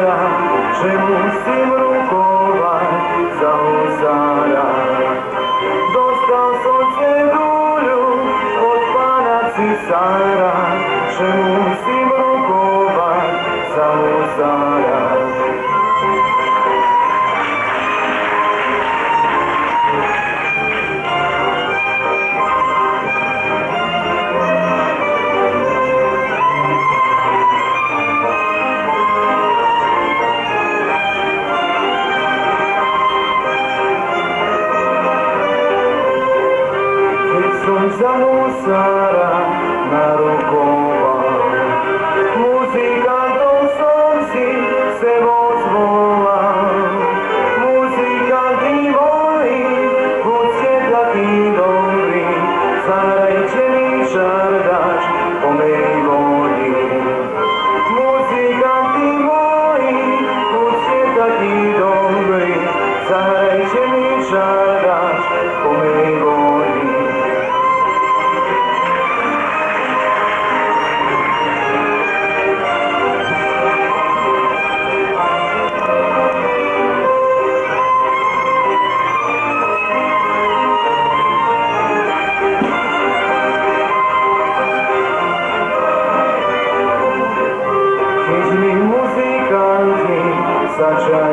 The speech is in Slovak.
zara, že musím rukovať za husára. Dostal som ceduľu od pána cisára, že musím rukovať za husára. Za husára narukoval, muzikantov som si sebou zvolal. Muzikanti moji, buďte takí dobrí, zahrajte mi žardač po mej vodi. Muzikanti moji, buďte takí dobrí, zahrajte mi žardač po mej vodi. Such a